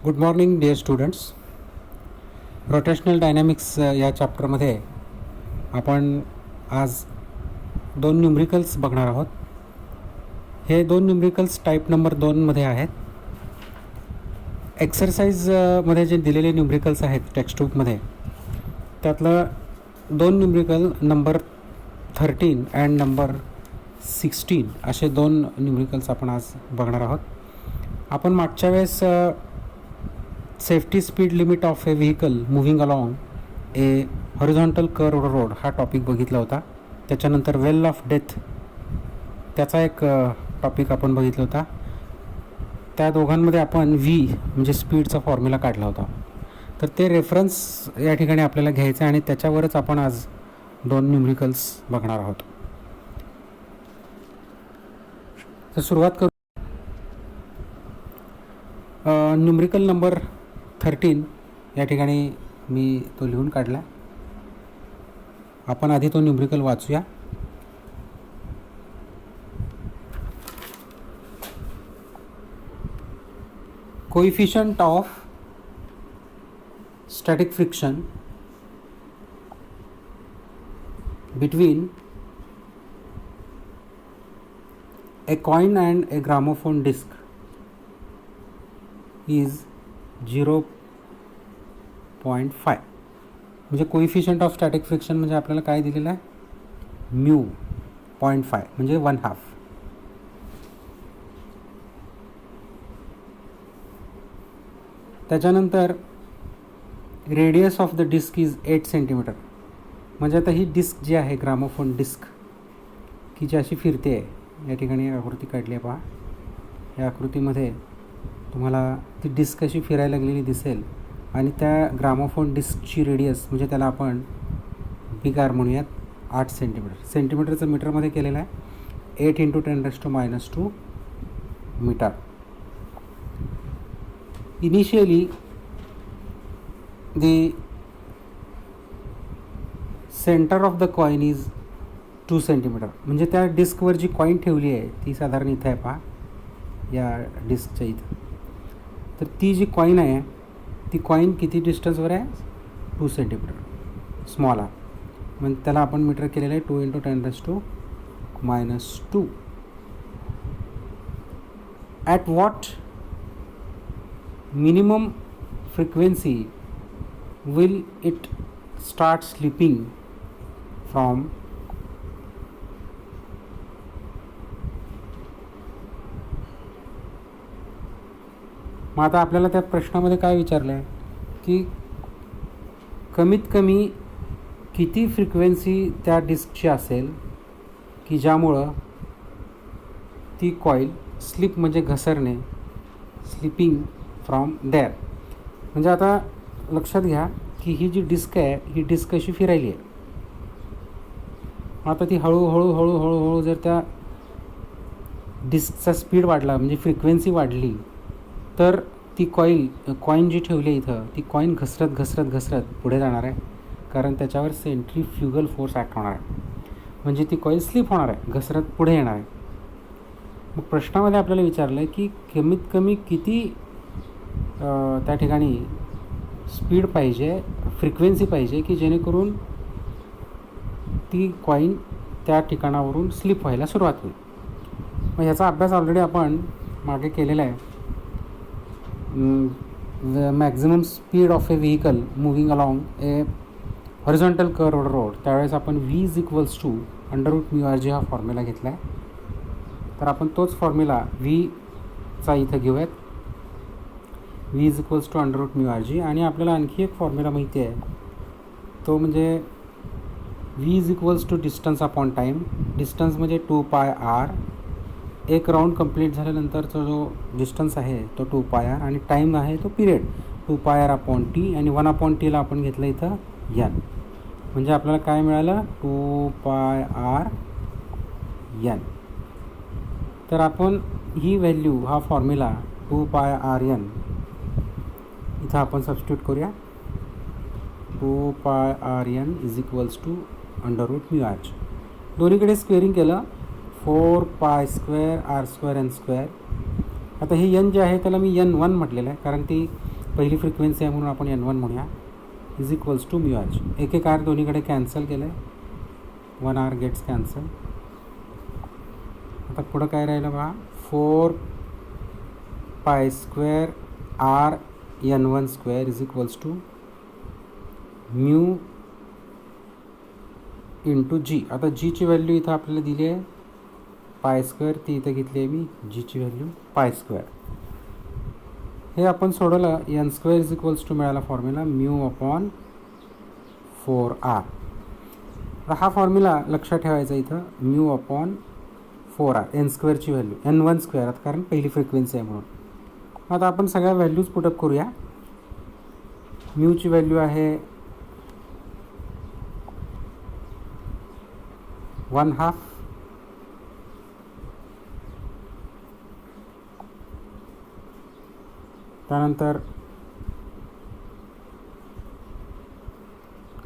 Good morning dear students. Rotational dynamics या चॅप्टरमध्ये आपण आज दोन न्यूमरिकल्स बघणार आहोत. हे दोन न्यूमरिकल्स टाईप नंबर 2मध्ये आहेत. एक्सरसाइजमध्ये जे दिलेले न्यूमरिकल्स आहेत टेक्स्टबुकमध्ये त्यातलं दोन न्यूमरिकल नंबर 13 अँड नंबर 16 असे दोन न्यूमरिकल्स आपण आज बघणार आहोत. आपण मागच्या वेळेस safety speed limit of A vehicle moving along a horizontal curved road हा टॉपिक बघितला होता. त्याच्यानंतर वेल ऑफ डेथ त्याचा एक टॉपिक आपण बघितला होता. त्या दोघांमध्ये आपण व्ही म्हणजे स्पीडचा फॉर्म्युला काढला होता. तर ते रेफरन्स या ठिकाणी आपल्याला घ्यायचं आणि त्याच्यावरच आपण आज दोन न्यूमरिकल्स बघणार आहोत. तर सुरुवात करू. न्यूमरिकल नंबर 13 या ठिकाणी मी तो लिहून काढला. आपण आधी तो न्यूमरिकल वाचूया. Coefficient of static friction between a coin and a gramophone disc is 0.5. म्हणजे कोएफिशिएंट ऑफ स्टॅटिक फ्रिक्शन म्हणजे आपल्याला काय दिलेलं आहे, म्यू 0.5 म्हणजे 1/2. त्याच्यानंतर radius of the disc is 8 centimetre. म्हणजे आता ही डिस्क जी आहे ग्रामोफोन डिस्क की जी अशी फिरते आहे, या ठिकाणी आकृती काढली आहे पहा. या आकृतीमध्ये तुम्हाला ती डिस्क अशी फिरायला लागलेली दिसेल आणि त्या ग्रामोफोन डिस्कची रेडियस म्हणजे त्याला आपण बिग आर म्हणूयात 8 सेंटीमीटर. सेंटीमीटरचं मीटरमध्ये केलेलं आहे 8 × 10⁻² metre. Initially the centre of the coin is 2 centimetre. म्हणजे त्या डिस्कवर जी कॉइन ठेवली आहे ती साधारण इथं आहे पहा, या डिस्कच्या इथं. तर ती जी कॉइन आहे ती कॉइन किती डिस्टन्सवर आहे, 2 सेंटीमीटर, स्मॉल आहे. मग त्याला आपण मीटर केलेलं आहे 2 × 10⁻². At what minimum frequency will it start slipping from मग आता आपल्याला त्या प्रश्नामध्ये काय विचारलं आहे की कमीत कमी किती फ्रिक्वेन्सी त्या डिस्कची असेल की ज्यामुळं ती कॉईल स्लिप म्हणजे घसरणे, स्लिपिंग फ्रॉम देअर. म्हणजे आता लक्षात घ्या की ही जी डिस्क आहे ही डिस्क अशी फिरायली आहे. आता ती हळूहळू जर त्या डिस्कचा स्पीड वाढला म्हणजे फ्रिक्वेन्सी वाढली तर ती कॉइन जी ठेवली आहे इथं ती कॉइन घसरत पुढे जाणार आहे, कारण त्याच्यावर सेंट्रीफ्युगल फोर्स ॲक्ट होणार आहे. म्हणजे ती कॉइन स्लिप होणार आहे, घसरत पुढे येणार आहे. मग प्रश्नामध्ये आपल्याला विचारलं आहे की कमीत कमी किती त्या ठिकाणी स्पीड पाहिजे, फ्रिक्वेन्सी पाहिजे की जेणेकरून ती कॉइन त्या ठिकाणावरून स्लिप व्हायला सुरुवात होईल. मग ह्याचा अभ्यास ऑलरेडी आपण मागे केलेला आहे. Maximum speed of A vehicle moving along a horizontal curved road, त्यावेळेस आपण v = √μrg हा फॉर्म्युला घेतला आहे. तर आपण तोच फॉर्म्युला चा इथं घेऊयात, v = √μrg. आणि आपल्याला आणखी एक फॉर्म्युला माहिती आहे, तो म्हणजे v = distance upon time. Distance म्हणजे 2πr. एक राऊंड कंप्लीट झाल्यानंतरचा जो डिस्टन्स आहे तो 2πr आणि टाईम आहे तो पिरियड 2πr/t. आणि 1/t आपण घेतलं इथं n. म्हणजे आपल्याला काय मिळालं, 2πrn. तर आपण ही व्हॅल्यू हा फॉर्म्युला 2πrn इथं आपण सबस्टिट्यूट करूया. 2πrn = √μr. दोन्हीकडे स्क्वेअरिंग केलं 4π² r² n². आता हे n जे आहे त्याला मी n1 म्हटलेलं आहे कारण ती पहिली फ्रिक्वेन्सी आहे म्हणून आपण N1 म्हणूया, is equals to mu R. एक एक आर दोन्हीकडे कॅन्सल केलं आहे, 1 आर गेट्स कॅन्सल. आता पुढं काय राहिलं बघा, 4 pi square r N1 square is equals to mu into g. आता जीची व्हॅल्यू इथं आपल्याला दिली आहे पाय स्क्वेअर, ती इथं घेतली आहे मी जीची व्हॅल्यू पाय स्क्वेअर. हे आपण सोडवलं, N square is equals to मिळाला फॉर्म्युला म्यू अपॉन 4r. हा फॉर्म्युला लक्षात ठेवायचा इथं, म्यू अपॉन 4r, एन स्क्वेअरची व्हॅल्यू N1 स्क्वेअर, आता कारण पहिली फ्रिक्वेन्सी आहे म्हणून. आता आपण सगळ्या व्हॅल्यूज पुटअप करूया. म्यूची व्हॅल्यू आहे 1/2, त्यानंतर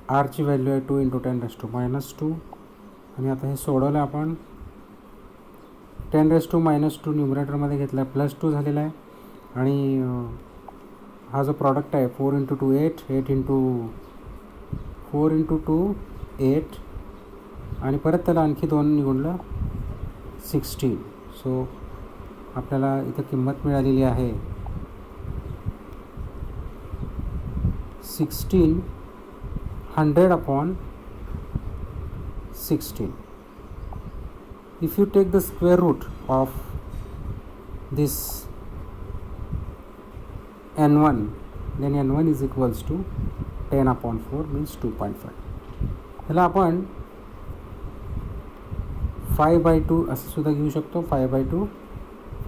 आरची व्हॅल्यू आहे 2 × 10⁻², आणि आता हे सोडवलं आपण, 10⁻² न्यूमरेटरमध्ये घेतला आहे, +2 झालेला आहे, आणि हा जो प्रॉडक्ट आहे 4 × 2 8, 8 × 4 × 2 8, आणि परत त्याला आणखी 2 निघूनलं 16. सो आपल्याला इथं किंमत मिळालेली आहे 1600/16. If you take the square root of this N1, then N1 is equals to 10/4 means 2.5. ह्याला आपण 5/2 असं सुद्धा घेऊ शकतो, 5/2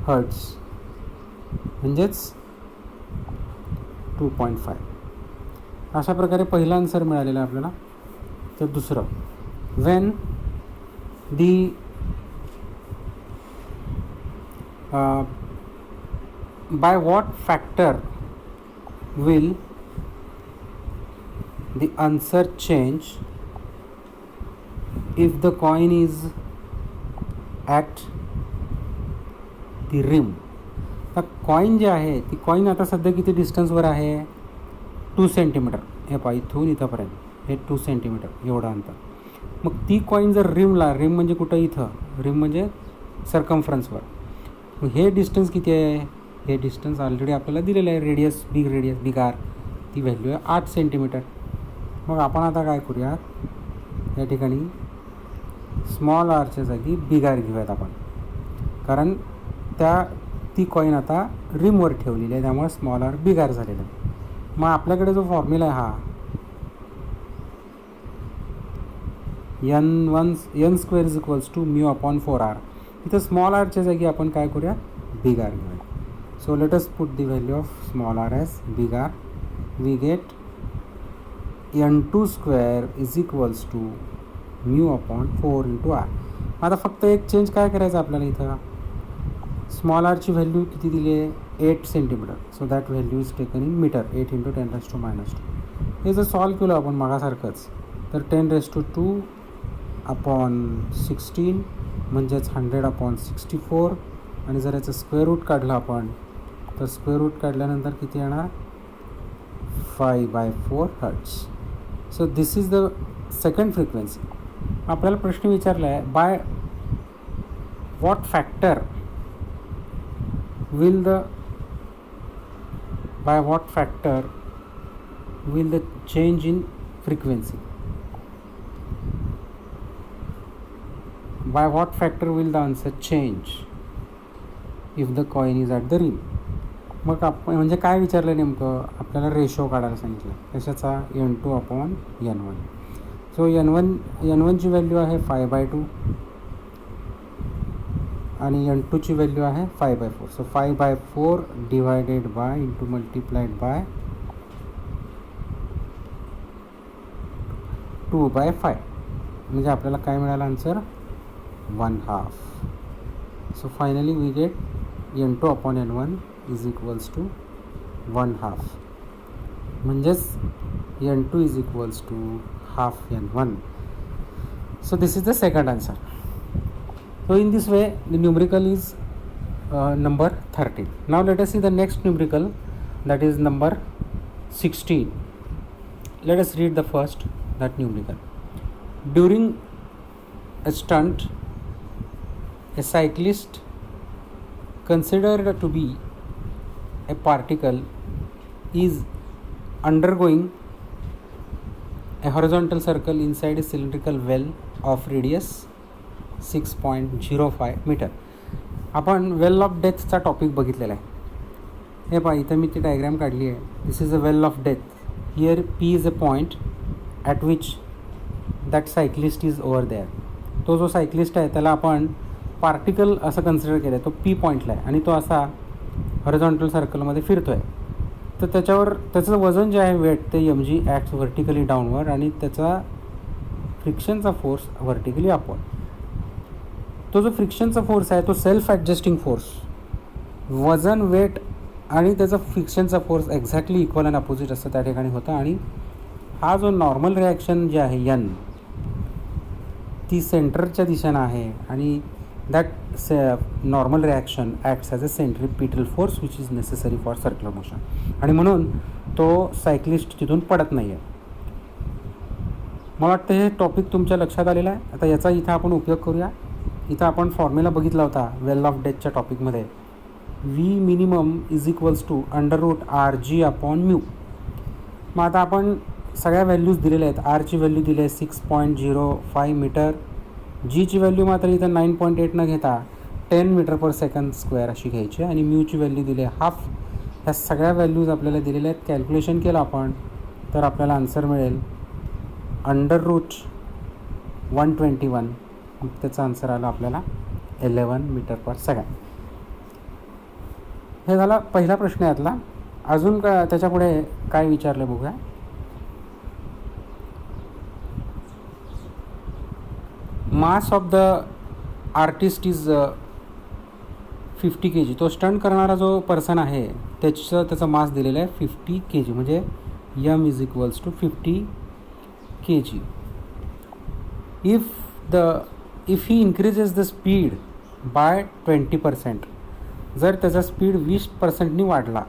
हर्ट्स म्हणजेच 2.5. अशा प्रकारे पहिला आन्सर मिळालेला आहे आपल्याला. तर दुसरं, when the by what factor will the answer change if the coin is at the rim. तर कॉइन जे आहे, ती कॉइन आता सध्या किती डिस्टन्सवर आहे, 2 सेंटीमीटर. हे पहा, इथून इथंपर्यंत हे 2 सेंटीमीटर एवढं अंतर. मग ती कॉइन जर रिमला, रिम म्हणजे कुठं, इथं रिम म्हणजे सर्कम्फरन्सवर, मग हे डिस्टन्स किती आहे, हे डिस्टन्स ऑलरेडी आपल्याला दिलेलं आहे, रेडियस बिग आर, ती व्हॅल्यू आहे 8 सेंटीमीटर. मग आपण आता काय करूयात, या ठिकाणी स्मॉल आरच्या जागी बिग आर घेऊयात आपण, कारण ती कॉइन आता रिमवर ठेवलेली आहे, त्यामुळे स्मॉल आर बिग आर झालेला आहे. मग आपल्याकडे जो फॉर्म्युला आहे हा N square is equals to mu upon 4r, इथं स्मॉल आरच्या जागी आपण काय करूया, बिग आर घेऊया. So let us put the value of small R as big R. We get N2 square is equals to mu upon 4 × r. आता फक्त एक चेंज काय करायचं आपल्याला, इथं स्मॉल आरची व्हॅल्यू किती दिली आहे, 8 centimetre. So that value is taken in metre, 8 × 10⁻². हे जर सॉल्व केलं आपण मागासारखंच, तर 10⁻²/16 म्हणजेच 100/64, आणि जर याचं स्क्वेअर रूट काढलं आपण, तर स्क्वेअर रूट काढल्यानंतर किती येणार, 5/4 hertz. So this is the second frequency. आपल्याला प्रश्न विचारला आहे, by what factor will the change in frequency, by what factor will the answer change if the coin is at the rim. मग आपण म्हणजे काय विचारलं नेमकं, आपल्याला रेशो काढायला सांगितलं कशाचा, N2/N1. सो N1ची व्हॅल्यू आहे 5/2 आणि N2ची व्हॅल्यू आहे 5/4. So 5/4 divided by into multiplied by 2/5, म्हणजे आपल्याला काय मिळालं answer, 1/2. So finally we get N2/N1 is equals to 1/2, म्हणजेच N2 is equals to 1/2 N1. So this is the second answer. So in this way the numerical is number 13. Now let us see the next numerical, that is number 16. Let us read the first, that numerical. During a stunt, a cyclist considered to be a particle is undergoing a horizontal circle inside a cylindrical well of radius 6.05 metre. आपण well of डेथचा topic बघितलेला आहे. हे पहा, इथं मी ती diagram काढली आहे. This is a well of death. Here P is a point at which that cyclist is over there. तो जो सायक्लिस्ट आहे त्याला आपण पार्टिकल असं कन्सिडर केलं आहे. तो पी पॉईंटला आहे आणि तो असा हॉरिझॉन्टल सर्कलमध्ये फिरतो आहे. तर त्याच्यावर त्याचं वजन जे आहे वेट ते M G acts vertically downward आणि त्याचा फ्रिक्शनचा फोर्स व्हर्टिकली अपवर्ड. तो जो फ्रिक्शनचा फोर्स आहे तो सेल्फ ॲडजस्टिंग फोर्स. वजन वेट आणि त्याचा फ्रिक्शनचा force exactly equal and opposite असतं त्या ठिकाणी होतं. आणि हा जो नॉर्मल रिॲक्शन जे आहे यन ती सेंटरच्या दिशेनं आहे आणि that normal reaction acts as a centripetal force which is necessary for circular motion. आणि म्हणून तो सायक्लिस्ट तिथून पडत नाही आहे. मला वाटतं हे टॉपिक तुमच्या लक्षात आलेलं आहे. आता याचा इथं आपण उपयोग करूया. इथं आपण फॉर्म्युला बघितला होता वेल ऑफ डेथच्या टॉपिकमध्ये. V minimum is equals to √RG upon mu. मग आता आपण सगळ्या व्हॅल्यूज दिलेल्या आहेत. आरची व्हॅल्यू दिली आहे 6.05 मीटर. जीची व्हॅल्यू मात्र इथं 9.8 न घेता 10 मीटर पर सेकंड स्क्वेअर अशी घ्यायची आणि म्यूची व्हॅल्यू दिली आहे हाफ. ह्या सगळ्या व्हॅल्यूज आपल्याला दिलेल्या आहेत. कॅल्क्युलेशन केलं आपण तर आपल्याला आन्सर मिळेल √121. त्याचा आन्सर आला आपल्याला 11 मीटर पर सेकंड. हे झाला पहिला प्रश्न यातला. अजून का त्याच्यापुढे काय विचारलं बघूया. Mass of the artist is 50 kg. तो स्टंट करणारा जो पर्सन आहे त्याचा मास दिलेला आहे 50 kg. म्हणजे m is equals to 50 kg. If he increases the speed by 20%. जर त्याचा स्पीड 20% वाढला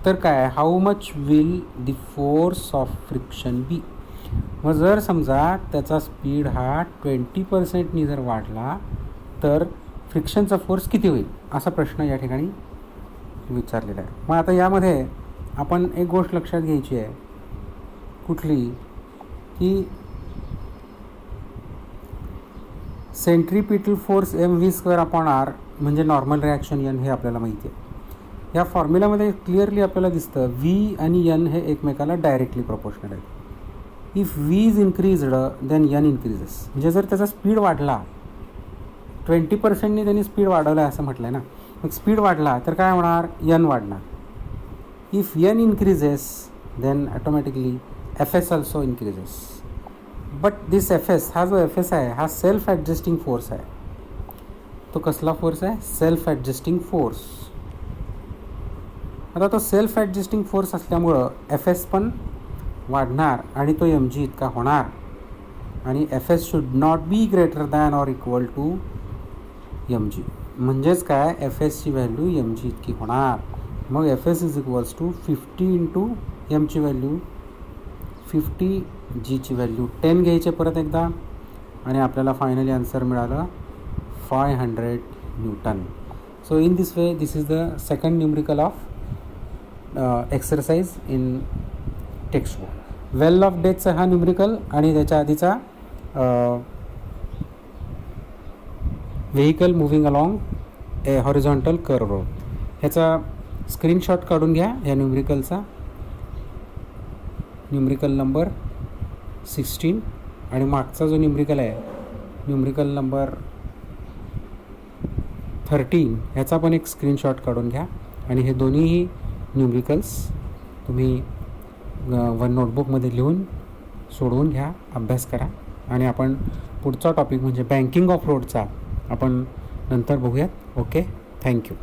तर काय, how much will the force of friction be. मग जर समजा त्याचा स्पीड हा 20% जर वाढला तर फ्रिक्शनचा फोर्स किती होईल असा प्रश्न या ठिकाणी विचारलेला आहे. मग आता यामध्ये आपण एक गोष्ट लक्षात घ्यायची आहे. कुठली की centripetal force mv² upon r म्हणजे नॉर्मल रिॲक्शन यन हे आपल्याला माहिती आहे. या फॉर्म्युलामध्ये क्लिअरली आपल्याला दिसतं व्ही आणि यन हे एकमेकाला डायरेक्टली प्रोपोर्शनल आहेत. If V is increased then N increases. म्हणजे जर त्याचा स्पीड वाढला 20%नी त्यांनी स्पीड वाढवलं आहे असं म्हटलं आहे ना. मग स्पीड वाढला तर काय होणार, यन वाढणार. If N increases then automatically F also increases. But this हा जो एफ आहे हा सेल्फ ॲडजस्टिंग फोर्स आहे. तो कसला फोर्स आहे, सेल्फ ॲडजस्टिंग फोर्स. आता तो सेल्फ ॲडजस्टिंग फोर्स असल्यामुळं पण वाढणार आणि तो mg इतका होणार. आणि should not be greater than or equal to mg. म्हणजेच काय, ची व्हॅल्यू mg इतकी होणार. मग इज इक्वल्स टू 50 इंटू एमची व्हॅल्यू 50, जीची व्हॅल्यू 10 घ्यायचे परत एकदा आणि आपल्याला फायनली आन्सर मिळालं 500 newton. So in this way this is the second numerical of exercise in textbook. Well of डेथचा हा न्यूमरिकल आणि त्याच्या आधीचा vehicle moving along a horizontal curve road. ह्याचा स्क्रीनशॉट काढून घ्या या न्यूमरिकलचा. न्यूमरिकल नंबर 16 आणि मागचा जो न्यूमरिकल आहे न्यूमरिकल नंबर 13 ह्याचा पण एक स्क्रीनशॉट काढून घ्या. आणि हे दोन्हीही न्यूमरिकल्स तुम्ही वन नोटबुकमध्ये लिहून सोडवून घ्या, अभ्यास करा. आणि आपण पुढचा टॉपिक म्हणजे बँकिंग ऑफ रोडचा आपण नंतर बघूयात. Okay, thank you.